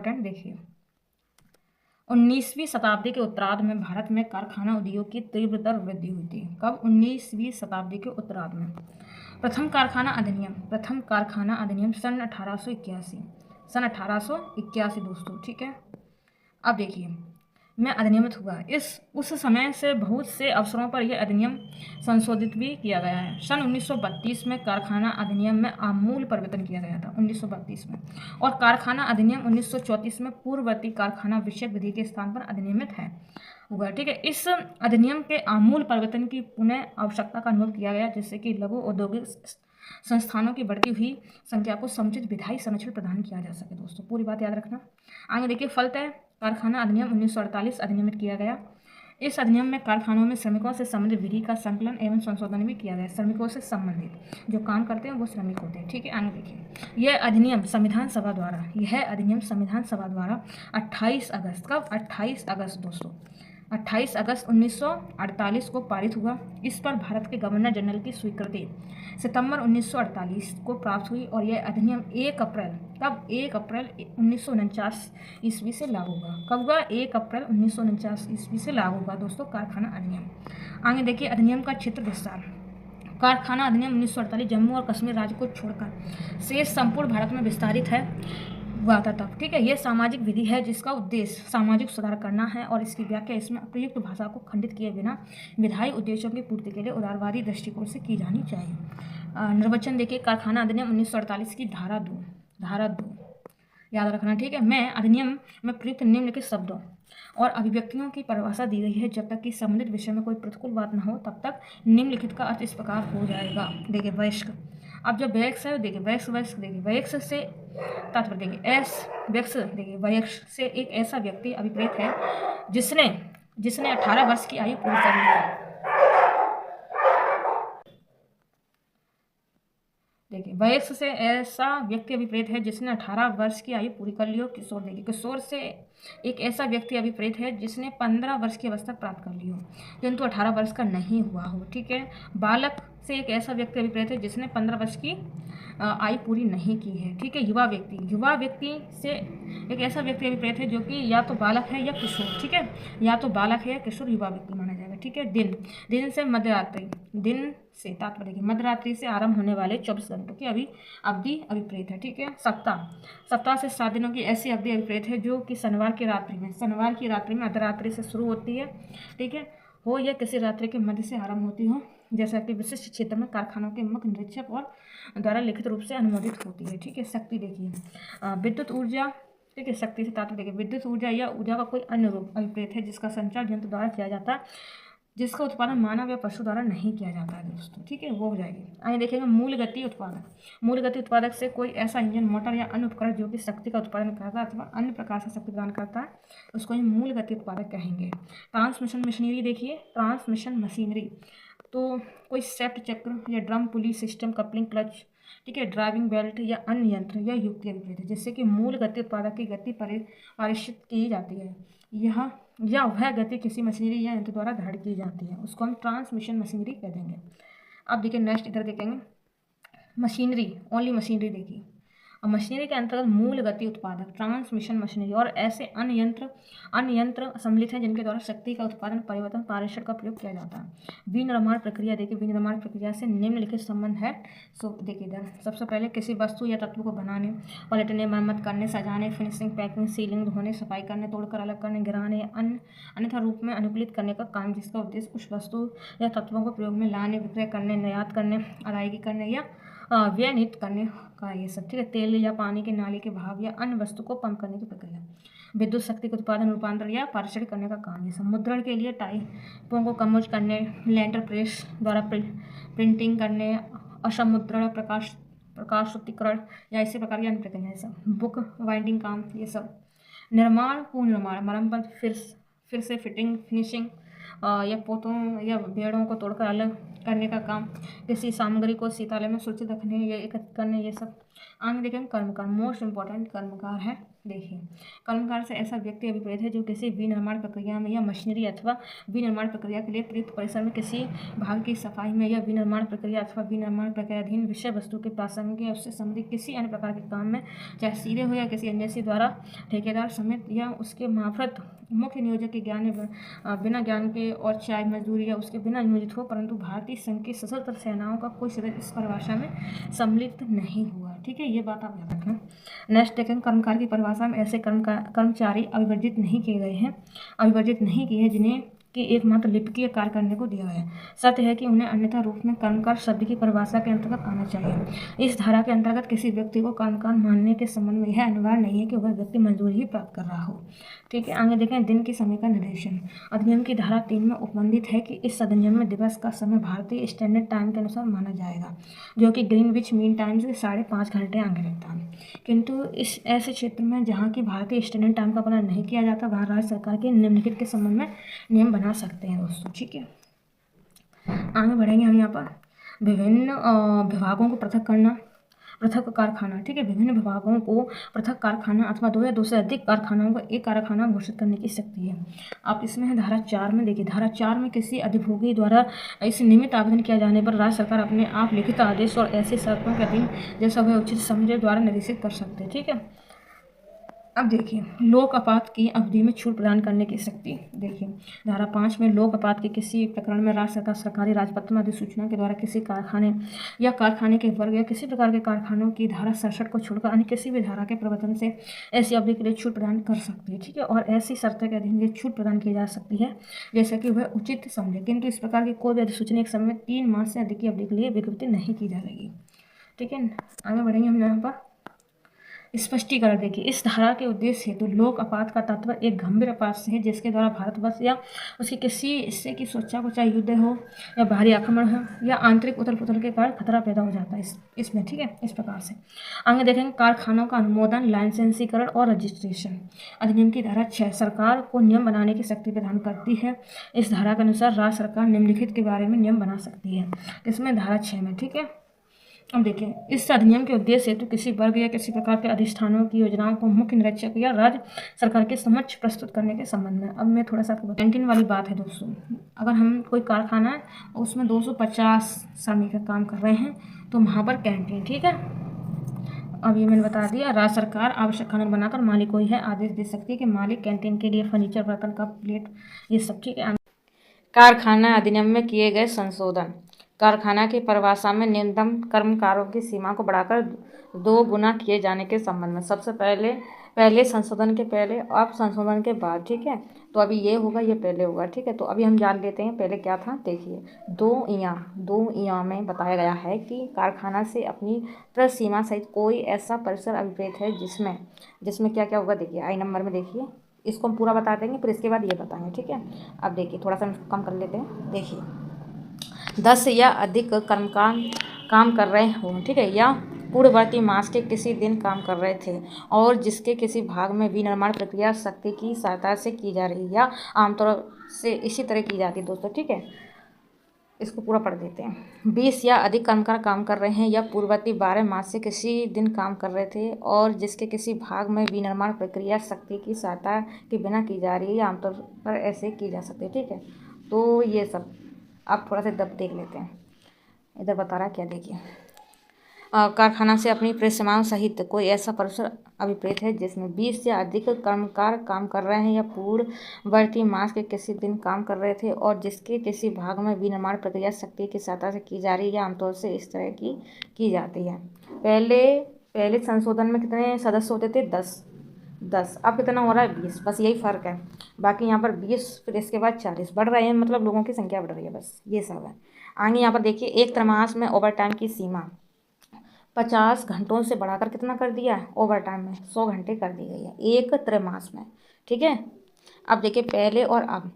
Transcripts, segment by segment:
Important देखिए। 19वीं शताब्दी के उत्तरार्ध में भारत में कारखाना उद्योग की तीव्रतर वृद्धि हुई थी। कब? 19वीं शताब्दी के उत्तरार्ध में। प्रथम कारखाना अधिनियम सन 1881, सन 1881 दोस्तों, ठीक है। अब देखिए में अधिनियमित हुआ। उस समय से बहुत से अवसरों पर यह अधिनियम संशोधित भी किया गया है। सन 1932 में कारखाना अधिनियम में आमूल परिवर्तन किया गया था, 1932 में, और कारखाना अधिनियम 1934 में पूर्ववर्ती कारखाना विषयक विधि के स्थान पर अधिनियमित है हुआ, ठीक है। इस अधिनियम के आमूल परिवर्तन की पुनः आवश्यकता का अनुभव किया गया, जिससे कि लघु औद्योगिक संस्थानों की बढ़ती हुई संख्या को समुचित विधायी संरक्षण प्रदान किया जा सके। दोस्तों पूरी बात याद रखना। आगे देखिए, फलतः कारखाना अधिनियम 1948 अधिनियमित किया गया। इस अधिनियम में कारखानों में श्रमिकों से संबंधित विधि का संकलन एवं संशोधन भी किया गया। श्रमिकों से संबंधित जो काम करते हैं वो श्रमिक होते हैं, ठीक है। आगे देखिए, यह अधिनियम संविधान सभा द्वारा 28 अगस्त, कब? 28 अगस्त दोस्तों, 28 अगस्त 1948 को पारित हुआ। इस पर भारत के गवर्नर जनरल की स्वीकृति सितंबर 1948 को प्राप्त हुई और यह अधिनियम 1 अप्रैल, कब? 1 अप्रैल 1949 ईस्वी से लागू हुआ। कब हुआ? 1 अप्रैल 1949 ईस्वी से लागू हुआ दोस्तों कारखाना अधिनियम। आगे देखिए, अधिनियम का क्षेत्र विस्तार। कारखाना अधिनियम 1948 जम्मू और कश्मीर राज्य को छोड़कर शेष संपूर्ण भारत में विस्तारित है हुआ था तब, ठीक है। यह सामाजिक विधि है जिसका उद्देश्य सामाजिक सुधार करना है और इसकी व्याख्या इसमें अप्रयुक्त भाषा को खंडित किए बिना विधायी उद्देश्यों की पूर्ति के लिए उदारवादी दृष्टिकोण से की जानी चाहिए। निर्वचन देखिए, कारखाना अधिनियम 1948 की धारा 2 याद रखना, ठीक है। मैं अधिनियम में प्रयुक्त निम्नलिखित शब्दों और अभिव्यक्तियों की परिभाषा दी गई है। जब तक कि संबंधित विषय में कोई प्रतिकूल बात न हो तब तक निम्नलिखित का अर्थ इस प्रकार हो जाएगा। देखिए, वयस्क। अब जब वयस्क है, देखिए वयस्क देखिए वयस्क से तात्पर्य देखिए वयस्क, देखिए वयस्क से एक ऐसा व्यक्ति अभिप्रेत है जिसने 18 वर्ष की आयु पूरी कर ली है। देखिए, वयस्क से ऐसा व्यक्ति अभिप्रेत है जिसने 18 वर्ष की आयु पूरी कर ली हो। किशोर, देखिए किशोर से एक ऐसा व्यक्ति अभिप्रेत है जिसने 15 वर्ष की अवस्था प्राप्त कर ली हो किंतु 18 वर्ष का नहीं हुआ हो, ठीक है। बालक से एक ऐसा व्यक्ति अभिप्रेत है जिसने 15 वर्ष की आयु पूरी नहीं की है, ठीक है। युवा व्यक्ति से एक ऐसा व्यक्ति अभिप्रेत है जो कि या तो बालक है या किशोर, ठीक है। या तो बालक है या किशोर युवा व्यक्ति माना जाएगा, ठीक है। दिन से मध्यरात्रि, दिन से तात्पर्य देखिए मध्यरात्रि से आरंभ होने वाले 24 घंटों की अवधि अभिप्रेत है, ठीक है। सप्ताह से 7 दिनों की ऐसी अवधि अभिप्रेत है जो कि शनिवार की रात्रि में अर्धरात्रि से शुरू होती है, ठीक है, हो या किसी रात्रि के मध्य से आरंभ होती हो, जैसा कि विशिष्ट क्षेत्र में कारखानों के मुख्य निरीक्षक और द्वारा लिखित रूप से अनुमोदित होती है, ठीक है। शक्ति देखिए, विद्युत ऊर्जा, ठीक है। शक्ति से तात्पर्य देखिए विद्युत ऊर्जा या ऊर्जा का कोई अन्य रूप अभिप्रेत है जिसका संचार यंत्र द्वारा किया जाता है, जिसका उत्पादन मानव या पशु द्वारा नहीं किया जाता है दोस्तों, ठीक है, वो हो जाएगी। आगे देखेंगे मूल गति उत्पादक से कोई ऐसा इंजन, मोटर या अन्य उपकरण जो कि शक्ति का उत्पादन करता है अथवा अन्य प्रकार से शक्ति प्रदान करता है उसको ही मूल गति उत्पादक कहेंगे। ट्रांसमिशन मशीनरी देखिए, ट्रांसमिशन मशीनरी तो कोई सेफ्ट चक्र या ड्रम पुली सिस्टम, कपलिंग क्लच, ठीक है, ड्राइविंग बेल्ट या अन्य यंत्र या युक्ति अभिप्रेत है जिससे कि मूल गति उत्पादक की गति परिष्कृत की जाती है। वह गति किसी मशीनरी या यंत्र द्वारा धारण की जाती है, उसको हम ट्रांसमिशन मशीनरी कह देंगे। अब देखिए नेक्स्ट इधर देखेंगे मशीनरी, ओनली मशीनरी देखिए। और मशीनरी के अंतर्गत मूल गति उत्पादक, ट्रांसमिशन मशीनरी और ऐसे अन्य यंत्र सम्मिलित हैं जिनके द्वारा शक्ति का उत्पादन, परिवर्तन, पारेषण का प्रयोग किया जाता है। विनिर्माण प्रक्रिया देखिए, विनिर्माण प्रक्रिया से निम्नलिखित संबंध है। सो देखिए इधर सबसे पहले किसी वस्तु या तत्व को बनाने, पलटने, मरम्मत करने, सजाने, फिनिशिंग, पैकिंग, सीलिंग, धोने, सफाई करने, तोड़कर अलग करने, गिराने या अन्यथा रूप में अनुकूलित करने का काम, जिसका उद्देश्य उस वस्तु या तत्वों को प्रयोग में लाने, विक्रय करने, निर्यात करने, अदायगी करने या व्यनित करने का ये सब, ठीक है। तेल या पानी के नाली के भाव या अन्य वस्तु को पंप करने की प्रक्रिया, विद्युत शक्ति का उत्पादन, रूपांतरण या पारेषण करने का काम, ये सब। मुद्रण के लिए टाइपों को कंपोज करने, लेंटर प्रेस द्वारा प्रिंटिंग करने, असमुद्रण, प्रकाशोत्तीकरण या इसी प्रकार की अन्य प्रक्रिया, ये सब। बुक बाइंडिंग काम, ये सब। निर्माण, पुनर्निर्माण, मरम्मत, फिर से फिटिंग, फिनिशिंग या पोतों या बेड़ों को तोड़कर अलग करने का काम, किसी सामग्री को शीतल में सुरक्षित रखने या एकत्रित करने, ये सब। आगे देखेंगे कर्मकार, मोस्ट इम्पॉर्टेंट कर्मकार है देखिए, कर्मकार से ऐसा व्यक्ति अभिप्रेत है जो किसी विनिर्माण प्रक्रिया में या मशीनरी अथवा विनिर्माण प्रक्रिया के लिए प्रयुक्त परिसर में किसी भाग की सफाई में या विनिर्माण प्रक्रिया अथवा विनिर्माण प्रक्रियाधीन विषय वस्तु के प्रासंगिक या उससे संबंधित किसी अन्य प्रकार के काम में, चाहे सीधे हो या किसी एजेंसी द्वारा ठेकेदार समेत या उसके मार्फत मुख्य नियोजक के ज्ञान बिना ज्ञान के, और चाहे मजदूरी या उसके बिना नियोजित हो, परंतु भारतीय संघ की सशस्त्र सेनाओं का कोई सदस्य इस परिभाषा में सम्मिलित नहीं हुआ। ठीक है, ये बात आप याद रखना। नेक्स्ट देखें, कर्मकार की परिभाषा में ऐसे कर्मचारी अविवर्जित नहीं किए गए हैं, अविवर्जित नहीं किए हैं जिन्हें कि एकमात्र लिपिकीय कार्य करने को दिया है। सत्य है कि उन्हें अन्यथा रूप में कर्मकार शब्द की परिभाषा के अंतर्गत आना चाहिए। इस धारा के अंतर्गत किसी व्यक्ति को कर्मकार मानने के संबंध में यह अनिवार्य नहीं है कि वह व्यक्ति मजदूरी ही प्राप्त कर रहा हो। ठीक है, आगे देखें, दिन की समय का निर्देशन। अधिनियम की धारा 3 में उपबंधित है कि इस अधिनियम में दिवस का समय भारतीय स्टैंडर्ड टाइम के अनुसार माना जाएगा, जो कि ग्रीनविच मीन टाइम से 5.5 घंटे आगे रहता है। किंतु इस ऐसे क्षेत्र में जहाँ की भारतीय स्टैंडर्ड टाइम का पालन नहीं किया जाता, वहाँ राज्य सरकार के निम्नलिखित के संबंध में नियम बना सकते हैं दोस्तों। ठीक है, आगे बढ़ेंगे हम यहाँ पर। विभिन्न विभागों को पृथक करना, पृथक कारखाना। ठीक है, विभिन्न विभागों को पृथक कारखाना अथवा 2 या 2 से अधिक कारखानाओं को एक कारखाना घोषित करने की शक्ति है। आप इसमें है धारा 4 में देखिए, धारा 4 में किसी अधिभोगी द्वारा इस निमित्त आवेदन किया जाने पर राज्य सरकार अपने आप लिखित आदेश और ऐसी शर्तों के अधीन जैसा वह उचित समझे द्वारा निर्देशित कर सकते हैं। ठीक है, अब देखिए, लोक आपात की अवधि में छूट प्रदान करने की शक्ति। देखिए, धारा 5 में लोक आपात के किसी प्रकरण में राज्य सरकार सरकारी राजपत्र में अधिसूचना के द्वारा किसी कारखाने या कारखाने के वर्ग या किसी प्रकार के कारखानों की धारा 67 को छोड़कर अन्य किसी भी धारा के प्रवर्तन से ऐसी अवधि के लिए छूट प्रदान कर सकती है। ठीक है, और ऐसी शर्तों के अधीन ये छूट प्रदान की जा सकती है जैसा कि वह उचित समझे, किंतु इस प्रकार की कोई भी अधिसूचना एक समय में 3 मास से अधिक की अवधि के लिए विज्ञप्ति नहीं की जा रही। ठीक है, आगे बढ़ेंगे हम यहाँ पर। स्पष्टीकरण देखिए, इस धारा के उद्देश्य हेतु लोक आपात का तात्पर्य एक गंभीर आपात से है जिसके द्वारा भारतवर्ष या उसके किसी हिस्से की सुरक्षा को, चाहे युद्ध हो या बाहरी आक्रमण हो या आंतरिक उथल पुथल के कारण खतरा पैदा हो जाता है इसमें। ठीक है, इस प्रकार से आगे देखेंगे, कारखानों का अनुमोदन, लाइसेंसीकरण और रजिस्ट्रेशन। अधिनियम की धारा 6 सरकार को नियम बनाने की शक्ति प्रदान करती है। इस धारा के अनुसार राज्य सरकार निम्नलिखित के बारे में नियम बना सकती है, इसमें धारा 6 में। ठीक है, अब देखिए, इस अधिनियम के उद्देश्य हेतु किसी वर्ग या किसी प्रकार के अधिष्ठानों की योजनाओं को मुख्य निरीक्षक या राज्य सरकार के समक्ष प्रस्तुत करने के संबंध में। अब मैं थोड़ा सा आपको कैंटीन वाली बात है दोस्तों। अगर हम कोई कारखाना है उसमें 250 श्रमिक काम कर रहे हैं तो वहाँ पर कैंटीन। ठीक है, अब ये मैंने बता दिया, राज्य सरकार आवश्यक कानून बनाकर मालिक को यह आदेश दे सकती है कि मालिक कैंटीन के लिए फर्नीचर, बर्तन, कप, प्लेट, ये सब। ठीक है, कारखाना अधिनियम में किए गए संशोधन। कारखाना की परिभाषा में न्यूनतम कर्मकारों की सीमा को बढ़ाकर 2 गुना किए जाने के संबंध में। सबसे पहले संशोधन के पहले, अब संशोधन के बाद। ठीक है, तो अभी ये होगा, ये पहले होगा। ठीक है, तो अभी हम जान लेते हैं पहले क्या था। देखिए, 2 में बताया गया है कि कारखाना से अपनी सीमा सहित कोई ऐसा परिसर अभिप्रेत है जिसमें क्या क्या होगा। देखिए, आई नंबर में देखिए, इसको हम पूरा बता देंगे, फिर इसके बाद ये बताएंगे। ठीक है, अब देखिए, थोड़ा सा हम इसको कम कर लेते हैं। देखिए, 10 या अधिक कर्मकार काम कर रहे हों। ठीक है, या पूर्ववर्ती मास के किसी दिन काम कर रहे थे और जिसके किसी भाग में विनिर्माण प्रक्रिया शक्ति की सहायता से की जा रही है या आमतौर से इसी तरह की जाती है दोस्तों। ठीक है, इसको पूरा पढ़ देते हैं। 20 या अधिक कर्मकार काम कर रहे हैं या पूर्ववर्ती 12 मास से किसी दिन काम कर रहे थे और जिसके किसी भाग में विनिर्माण प्रक्रिया शक्ति की सहायता के बिना की जा रही है या आमतौर पर ऐसे की जा सकती है। ठीक है, तो ये सब आप थोड़ा सा दब देख लेते हैं। इधर बता रहा है क्या, देखिए, कारखाना से अपनी परिसीमाओं सहित कोई ऐसा परिसर अभिप्रेत है जिसमें 20 से अधिक कर्मकार काम कर रहे हैं या पूर्ववर्ती मास के किसी दिन काम कर रहे थे और जिसके किसी भाग में विनिर्माण प्रक्रिया शक्ति की सहायता से की जा रही है, आमतौर से इस तरह की जाती है। पहले संशोधन में कितने सदस्य होते थे? 10। अब कितना हो रहा है? 20। बस यही फ़र्क है। बाकी यहाँ पर 20, फिर इसके बाद 40 बढ़ रहे हैं, मतलब लोगों की संख्या बढ़ रही है, बस ये सब है। आगे यहाँ पर देखिए, एक त्रैमास में ओवर टाइम की सीमा 50 घंटों से बढ़ाकर कितना कर दिया है? ओवर टाइम में 100 घंटे कर दी गई है एक त्रैमास में। ठीक है, अब देखिए, पहले और अब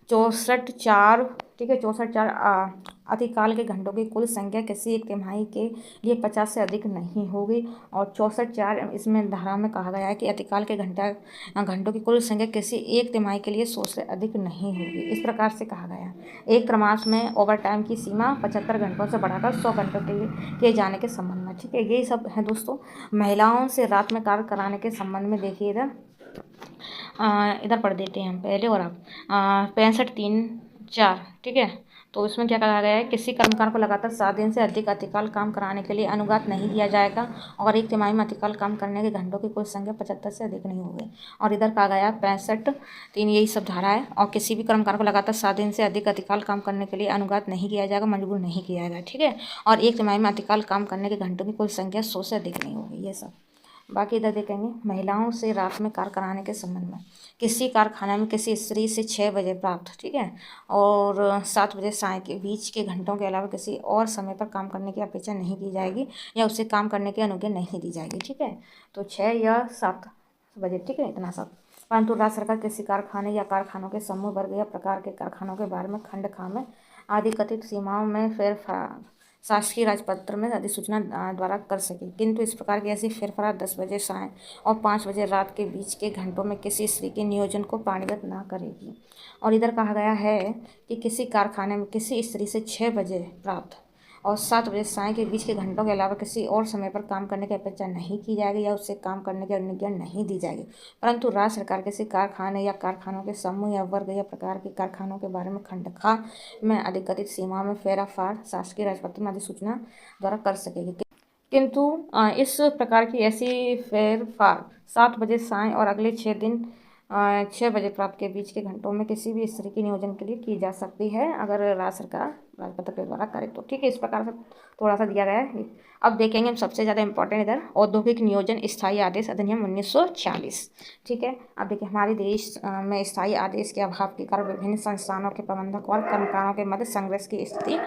64 ठीक है 64 अतिकाल के घंटों की कुल संख्या किसी एक तिमाही के लिए 50 से अधिक नहीं होगी। और 64 इसमें धारा में कहा गया है कि अतिकाल के घंटों की कुल संख्या किसी एक तिमाही के लिए 100 से अधिक नहीं होगी। इस प्रकार से कहा गया एक त्रैमासिक में ओवर टाइम की सीमा 75 घंटों से बढ़ाकर 100 घंटों के लिए किए जाने के संबंध में। ठीक है, यही सब है दोस्तों महिलाओं से रात में कार्य कराने के संबंध में। देखिए इधर पढ़ देते हैं हम पहले और अब 65(3)(4 ठीक है। तो इसमें क्या कहा गया है, किसी कर्मकार को लगातार 7 दिन से अधिक अतिकाल काम कराने के लिए अनुज्ञा नहीं दिया जाएगा और एक तिमाही में अतिकाल काम करने के घंटों की कुल संख्या 75 से अधिक नहीं होगी। और इधर कहा गया 65(3) यही सब धारा है। और किसी भी कर्मकार को लगातार 7 दिन से अधिक अतिकाल काम करने के लिए अनुज्ञा नहीं किया जाएगा, मजबूर नहीं किया जाएगा। ठीक है, और एक तिमाही में अतिकाल काम करने के घंटों की कुल संख्या 100 से अधिक नहीं होगी। ये सब बाकी इधर देखेंगे महिलाओं से रात में कार्य कराने के संबंध में। किसी कारखाने में किसी स्त्री से 6 बजे प्राप्त ठीक है और 7 बजे साय के बीच के घंटों के अलावा किसी और समय पर काम करने की अपेक्षा नहीं की जाएगी या उसे काम करने की अनुज्ञा नहीं दी जाएगी। ठीक है, तो 6 या 7 बजे ठीक है इतना सब। परंतु राज्य सरकार किसी कारखाने या कारखानों के समूह वर्ग या प्रकार के कारखानों के बारे में खंड खामे आदि कथित सीमाओं में फेरफार शासकीय राजपत्र में अधिसूचना द्वारा कर सके, किंतु इस प्रकार की ऐसी फेरफार 10 बजे साय और 5 बजे रात के बीच के घंटों में किसी स्त्री के नियोजन को पाणिगत ना करेगी। और इधर कहा गया है कि किसी कारखाने में किसी स्त्री से 6 बजे प्राप्त और 7 बजे साय के बीच के घंटों के अलावा किसी और समय पर काम करने की अपेक्षा नहीं की जाएगी या उससे काम करने की अनुज्ञा नहीं दी जाएगी। परंतु राज्य सरकार किसी कारखाने या कारखानों के समूह या वर्ग या प्रकार के कारखानों के बारे में खंड खा में अधिकथित सीमा में फेरफार शासकीय राजपत्र में अधिसूचना द्वारा कर सकेगी, किंतु इस प्रकार की ऐसी फेरफार 7 बजे साय और अगले 6 दिन 6 बजे प्राप्त के बीच के घंटों में किसी भी स्त्री के नियोजन के लिए की जा सकती है अगर राज्य सरकार राजपत्र के द्वारा करे तो। ठीक है, इस प्रकार से थोड़ा सा दिया गया है। अब देखेंगे हम सबसे ज़्यादा इंपॉर्टेंट इधर औद्योगिक नियोजन स्थायी आदेश अधिनियम 1940। ठीक है, अब देखिए हमारे देश में स्थायी आदेश के अभाव के कारण विभिन्न संस्थानों के प्रबंधक और कर्मकारों के मध्य संघर्ष की स्थिति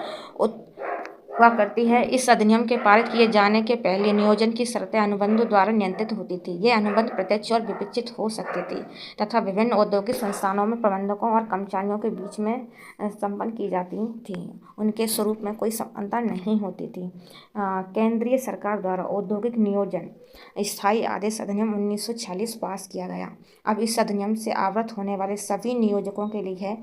हुआ करती है। इस अधिनियम के पारित किए जाने के पहले नियोजन की शर्तें अनुबंधों द्वारा नियंत्रित होती थी। ये अनुबंध प्रत्यक्ष और विपक्षित हो सकते थे तथा विभिन्न औद्योगिक संस्थानों में प्रबंधकों और कर्मचारियों के बीच में संपन्न की जाती थी। उनके स्वरूप में कोई समानता नहीं होती थी। केंद्रीय सरकार द्वारा औद्योगिक नियोजन स्थायी आदेश अधिनियम 1940 पास किया गया। अब इस अधिनियम से आवृत होने वाले सभी नियोजकों के लिए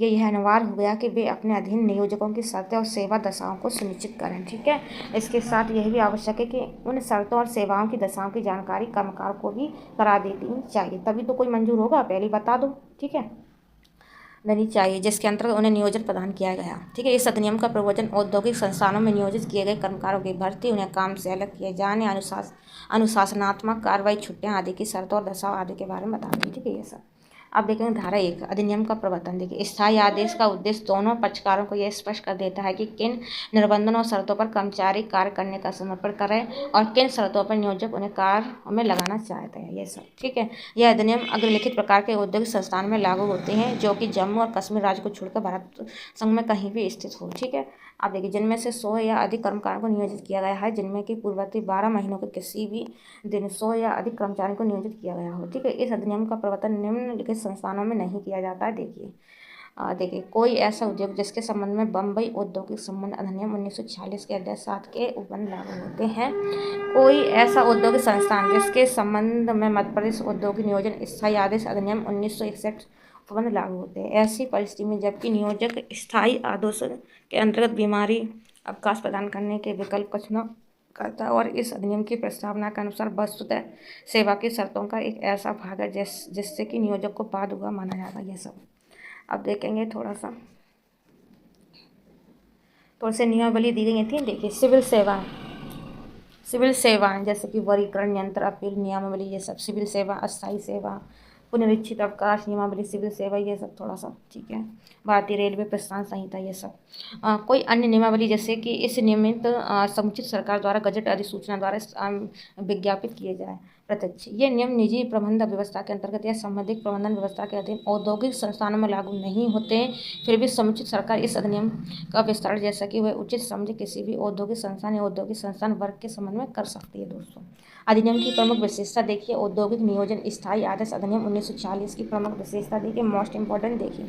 यह अनिवार्य हो गया कि वे अपने अधीन नियोजकों की शर्तें और सेवा दशाओं को सुनिश्चित करें। ठीक है, इसके साथ यह भी आवश्यक है कि उन शर्तों और सेवाओं की दशाओं की जानकारी कर्मकार को भी करा देनी चाहिए, तभी तो कोई मंजूर होगा, पहले बता दो। ठीक है, देनी चाहिए जिसके अंतर्गत उन्हें नियोजन प्रदान किया गया। ठीक है, इस अधिनियम का प्रयोजन औद्योगिक संस्थानों में नियोजित किए गए कर्मकारों की भर्ती, उन्हें काम से अलग किए जाने, अनुशासनात्मक कार्रवाई, छुट्टियां आदि की शर्तों और दशाओं आदि के बारे में बताती है। ठीक है, ये सब। अब देखेंगे धारा 1 अधिनियम का प्रवर्तन। देखिए स्थायी आदेश का उद्देश्य दोनों पक्षकारों को यह स्पष्ट कर देता है कि किन निर्बंधों और शर्तों पर कर्मचारी कार्य करने का समर्पण करें और किन शर्तों पर नियोजक उन्हें कार्य में लगाना चाहते हैं। ये सब ठीक है। यह अधिनियम अग्रलिखित प्रकार के औद्योगिक संस्थान में लागू होते हैं जो कि जम्मू और कश्मीर राज्य को छोड़कर भारत संघ में कहीं भी स्थित हो। ठीक है, आप देखिए जिनमें से 100 या अधिक कर्मकारों को नियोजित किया गया है, जिनमें कि पूर्ववर्ती 12 महीनों के किसी भी दिन 100 या अधिक कर्मचारियों को नियोजित किया गया हो। ठीक है, इस अधिनियम का प्रवर्तन निम्नलिखित संस्थानों में नहीं किया जाता है। देखिए कोई ऐसा उद्योग जिसके संबंध में बम्बई औद्योगिक संबंध अधिनियम 1940 के अध्याय 7 के उपबंध लागू होते हैं। कोई ऐसा औद्योगिक संस्थान जिसके संबंध में मध्य प्रदेश औद्योगिक नियोजन स्थायी आदेश अधिनियम 1961 उपबंध लागू होते हैं। ऐसी परिस्थिति में जबकि नियोजक स्थायी आदेश के अंतर्गत बीमारी अवकाश प्रदान करने के विकल्प का चुनाव करता है और इस अधिनियम की प्रस्तावना के अनुसार वस्तुतः सेवा की शर्तों का एक ऐसा भाग है जिससे कि नियोजक को बाद हुआ माना जाता है। ये सब अब देखेंगे थोड़ा से नियमावली दी गई थी। देखिए सिविल सेवाएं जैसे कि वर्गीकरण, यंत्र, अपील नियमावली, ये सब सिविल सेवा, अस्थायी सेवा, पुनरीक्षित अवकाश नियमावली, सिविल सेवा, ये सब थोड़ा सा ठीक है। भारतीय रेलवे प्रस्थान संहिता, ये सब कोई अन्य नियमावली जैसे कि इस नियमित समुचित सरकार द्वारा गजट अधिसूचना द्वारा विज्ञापित किए जाए। प्रत्यक्ष ये नियम निजी प्रबंधन व्यवस्था के अंतर्गत या सामाजिक प्रबंधन व्यवस्था के अधीन औद्योगिक संस्थानों में लागू नहीं होते, फिर भी समुचित सरकार इस अधिनियम का विस्तार जैसा कि वह उचित समझे किसी भी औद्योगिक संस्थान या औद्योगिक संस्थान वर्ग के संबंध में कर सकती है। दोस्तों, अधिनियम की प्रमुख विशेषता देखिए। औद्योगिक नियोजन स्थायी आदेश अधिनियम 1940 की प्रमुख विशेषता देखिए, मोस्ट इंपॉर्टेंट देखिए।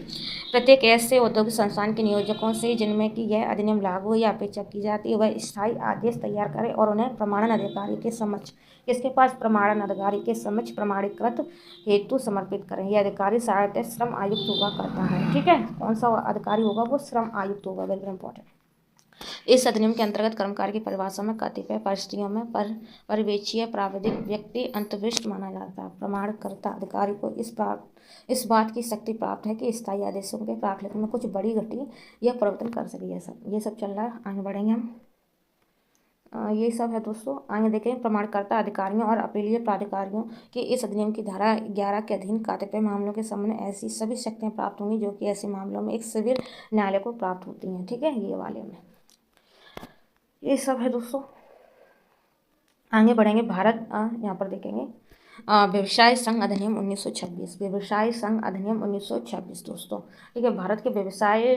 प्रत्येक ऐसे औद्योगिक संस्थान के नियोजकों से जिनमें कि यह अधिनियम लागू या अपेक्षा की जाती है, वह स्थायी आदेश तैयार करे और उन्हें प्रमाणन अधिकारी के समक्ष, इसके पास प्रमाणन अधिकारी के समक्ष प्रमाणीकृत हेतु समर्पित करें। यह अधिकारी साधारणतः श्रम आयुक्त हुआ करता है। ठीक है, कौन सा अधिकारी होगा? वो श्रम आयुक्त होगा। Very important. इस अधिनियम के अंतर्गत कर्मकार की परिभाषा में कतिपय परिस्थितियों में पर्यवेक्षीय प्राविधिक व्यक्ति अंतर्विष्ट माना जाता है। प्रमाणकर्ता अधिकारी को इस बात की शक्ति प्राप्त है कि स्थायी आदेशों के प्राकलित में कुछ बड़ी घटी या परिवर्तन कर सके। ये सब चल रहा है। आगे बढ़ेंगे हम। ये सब है दोस्तों। आगे देखें, प्रमाणकर्ता अधिकारियों और अपीलीय प्राधिकारियों के इस अधिनियम की धारा 11 के अधीन कतिपय मामलों के संबंध में ऐसी सभी शक्तियाँ प्राप्त होंगी जो कि ऐसे मामलों में एक सिविल न्यायालय को प्राप्त होती हैं। ठीक है, ये वाले में ये सब है दोस्तों। आगे बढ़ेंगे। भारत यहाँ पर देखेंगे व्यवसाय संघ अधिनियम 1926। व्यवसाय संघ अधिनियम 1926 दोस्तों। ठीक है, भारत के व्यवसाय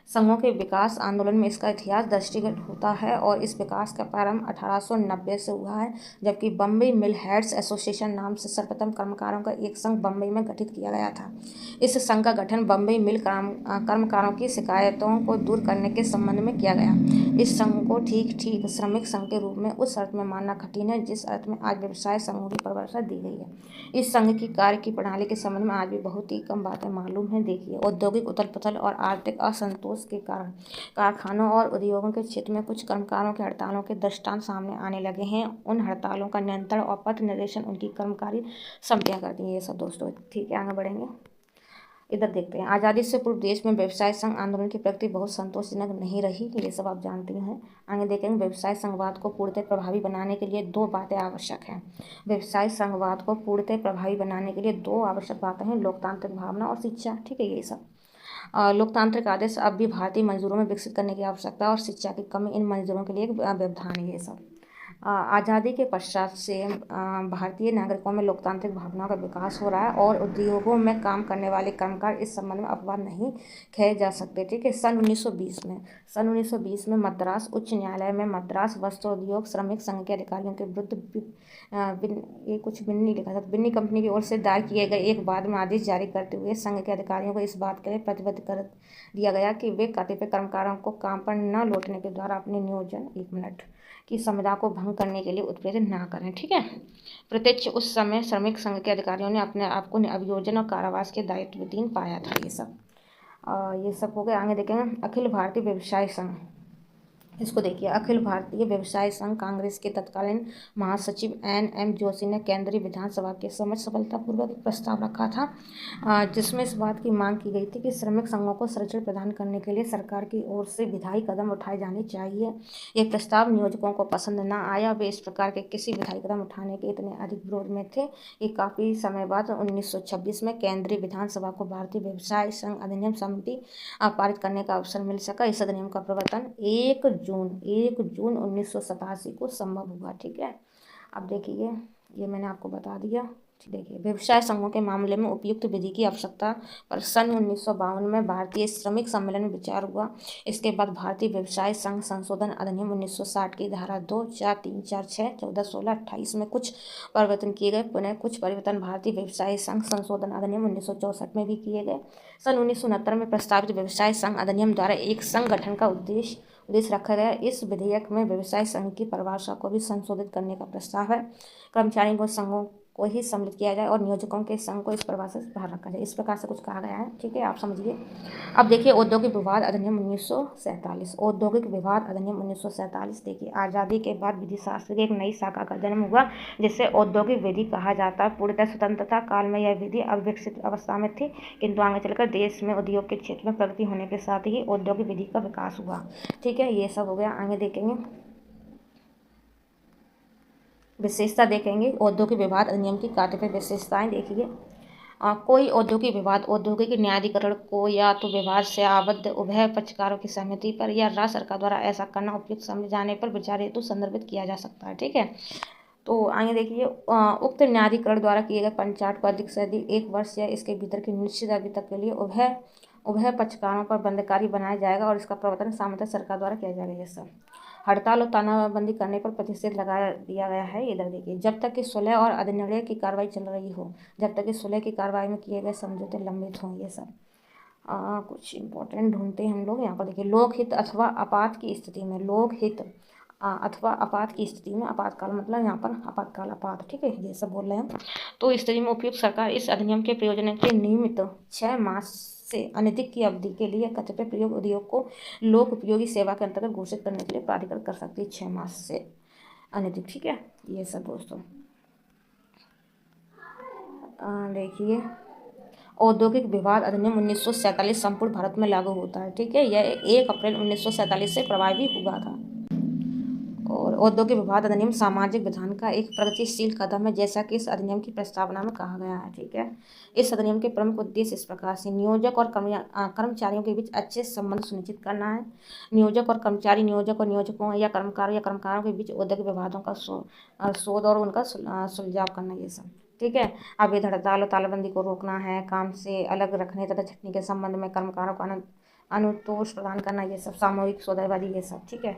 संघों के विकास आंदोलन में इसका इतिहास दृष्टिगत होता है और इस विकास का प्रारंभ 1890 से हुआ है, जबकि बम्बई मिल हेड्स एसोसिएशन नाम से सर्वप्रथम कर्मकारों का एक संघ बम्बई में गठित किया गया था। इस संघ का गठन बम्बई मिल कर्मकारों की शिकायतों को दूर करने के संबंध में किया गया। इस संघ को ठीक श्रमिक संघ के रूप में उस अर्थ में मानना कठिन है जिस अर्थ में आज व्यवसाय संघों की परिभाषा दी गई है। इस संघ की कार्य की प्रणाली के संबंध में आज भी बहुत ही कम बातें मालूम हैं। देखिए, औद्योगिक उथल पुथल और आर्थिक असंतोष के कारण कारखानों और उद्योगों के क्षेत्र में कुछ कर्मकारों के हड़तालों के दृष्टांत सामने आने लगे हैं। उन हड़तालों का नियंत्रण और पथ निर्देशन उनकी कर्मकारी समितियां करती हैं। ये सब दोस्तों। ठीक है, आगे बढ़ेंगे। इधर देखते हैं। आज़ादी से पूर्व देश में व्यवसाय संघ आंदोलन की प्रगति बहुत संतोषजनक नहीं रही। ये सब आप जानते हैं। आगे देखेंगे। व्यवसाय संघवाद को पूर्णतः प्रभावी बनाने के लिए दो बातें आवश्यक हैं। व्यवसाय संघवाद को पूर्णतः प्रभावी बनाने के लिए दो आवश्यक बातें हैं, लोकतांत्रिक भावना और शिक्षा। ठीक है, ये सब लोकतांत्रिक आदेश अब भी भारतीय मजदूरों में विकसित करने की आवश्यकता और शिक्षा की कमी इन मजदूरों के लिए एक व्यवधान है। ये सब आज़ादी के पश्चात से भारतीय नागरिकों में लोकतांत्रिक भावनाओं का विकास हो रहा है और उद्योगों में काम करने वाले कर्मकार इस संबंध में अपवाद नहीं कहे जा सकते। ठीक है, सन 1920 में मद्रास उच्च न्यायालय में मद्रास वस्त्रोद्योग श्रमिक संघ के अधिकारियों के विरुद्ध ये कुछ बिन्नी लिखा था, बिन्नी कंपनी की ओर से दायर किए गए एक बाद में आदेश जारी करते हुए संघ के अधिकारियों को इस बात के लिए प्रतिबद्ध कर दिया गया कि वे कतिपय कर्मकारों को काम पर न लौटने के द्वारा अपने नियोजन की संविदा को भंग करने के लिए उत्प्रेरित ना करें। ठीक है, प्रत्यक्ष उस समय श्रमिक संघ के अधिकारियों ने अपने आप को अभियोजन और कारावास के दायित्वाधीन पाया था। ये सब हो गए। आगे देखेंगे। अखिल भारतीय व्यवसाय संघ, इसको देखिए। अखिल भारतीय व्यवसाय संघ कांग्रेस के तत्कालीन महासचिव NM जोशी ने केंद्रीय विधानसभा के समक्ष सफलतापूर्वक एक प्रस्ताव रखा था जिसमें इस बात की मांग की गई थी कि श्रमिक संघों को संरक्षण प्रदान करने के लिए सरकार की ओर से विधायी कदम उठाए जाने चाहिए। यह प्रस्ताव नियोजकों को पसंद न आया। वे इस प्रकार के किसी विधायी कदम उठाने के इतने अधिक विरोध में थे कि काफ़ी समय बाद 1926 में केंद्रीय विधानसभा को भारतीय व्यवसाय संघ अधिनियम समिति पारित करने का अवसर मिल सका। इस अधिनियम का प्रवर्तन 1 जून 1987 को संभव हुआ। ठीक है, अब देखिए, ये मैंने आपको बता दिया। देखिए, व्यवसाय संघों के मामले में उपयुक्त विधि की आवश्यकता पर सन 1952 में भारतीय श्रमिक सम्मेलन में विचार हुआ। इसके बाद भारतीय व्यवसाय संघ संशोधन अधिनियम 1960 की धारा 2, 4, 3, 4, 6, 14, 16, 28 में कुछ परिवर्तन किए गए। पुनः कुछ परिवर्तन भारतीय व्यवसाय संघ संशोधन अधिनियम 1964 में भी किए गए। सन 1969 में प्रस्तावित व्यवसाय संघ अधिनियम द्वारा एक संघ गठन का उद्देश्य रखा गया। इस विधेयक में व्यवसाय संघ की परिभाषा को भी संशोधित करने का प्रस्ताव है। कर्मचारियों को संघों को ही सम्मिलित किया जाए और नियोजकों के संघ को इस परिभाषा से बाहर रखा जाए। इस प्रकार से कुछ कहा गया है। ठीक है, आप समझिए। अब देखिए, औद्योगिक विवाद अधिनियम 1947। औद्योगिक विवाद अधिनियम 1947। देखिए, आज़ादी के बाद विधि शास्त्र की एक नई शाखा का जन्म हुआ जिसे औद्योगिक विधि कहा जाता है। पूर्णतः स्वतंत्रता काल में यह विधि अविकसित अवस्था में थी, किंतु आगे चलकर देश में उद्योग के क्षेत्र में प्रगति होने के साथ ही औद्योगिक विधि का विकास हुआ। ठीक है, ये सब हो गया। आगे देखेंगे, विशेषता देखेंगे। औद्योगिक विवाद अधिनियम की कतिपय विशेषताएं देखिए। कोई औद्योगिक विवाद औद्योगिक न्यायाधिकरण को या तो विवाद से आबद्ध उभय पक्षकारों की सहमति पर या राज्य सरकार द्वारा ऐसा करना उपयुक्त समझे जाने पर विचार हेतु संदर्भित किया जा सकता है। ठीक है, तो आगे देखिए, उक्त न्यायाधिकरण द्वारा किए गए पंचायत को अधिक से अधिक 1 वर्ष या इसके भीतर की निश्चित अवधि तक के लिए उभय उभय पक्षकारों पर बंधकारी बनाया जाएगा और इसका प्रवर्तन सामान्यतः सरकार द्वारा किया जाएगा। ये सब हड़ताल और तानाबंदी करने पर प्रतिषेध लगा दिया गया है। इधर देखिए, जब तक कि सुलह और अधिनिर्णय की कार्रवाई चल रही हो, जब तक कि सुलह की कार्रवाई में किए गए समझौते लंबित हों। ये सब कुछ इंपॉर्टेंट ढूंढते हैं हम लोग यहाँ पर। देखिए, लोकहित अथवा आपात की स्थिति में, लोकहित अथवा आपात की स्थिति में, आपातकाल मतलब यहाँ पर आपातकाल, आपात, ठीक है, ये सब बोल रहे हैं। तो इस स्थिति में उपयुक्त सरकार इस अधिनियम के प्रयोजन के निमित्त 6 मास से अनधिक की अवधि के लिए कतिपय प्रयोग उद्योग को लोक उपयोगी सेवा के अंतर्गत घोषित करने के लिए प्राधिकरण कर सकती है 6 मास से अनधिक, ठीक है। ये सब दोस्तों देखिए, औद्योगिक विवाद अधिनियम 1947 संपूर्ण भारत में लागू होता है, ठीक है। यह 1 अप्रैल 1947 से प्रभावी हुआ था। और औद्योगिक विवाद अधिनियम सामाजिक विधान का एक प्रगतिशील कदम है, जैसा कि इस अधिनियम की प्रस्तावना में कहा गया है, ठीक है। इस अधिनियम के प्रमुख उद्देश्य इस प्रकार से: नियोजक और कर्मचारियों के बीच अच्छे संबंध सुनिश्चित करना है। नियोजक और कर्मचारी, नियोजक और नियोजकों या कर्मकारों के बीच औद्योगिक विवादों का शोध और उनका सुलझाव करना, ये सब, ठीक है। अवैध हड़ताल और तालाबंदी को रोकना है, काम से अलग रखने तथा छटनी के संबंध में कर्मकारों को अनुतोष प्रदान करना, ये सब, सामूहिक सौदेबाजी, ये सब, ठीक है।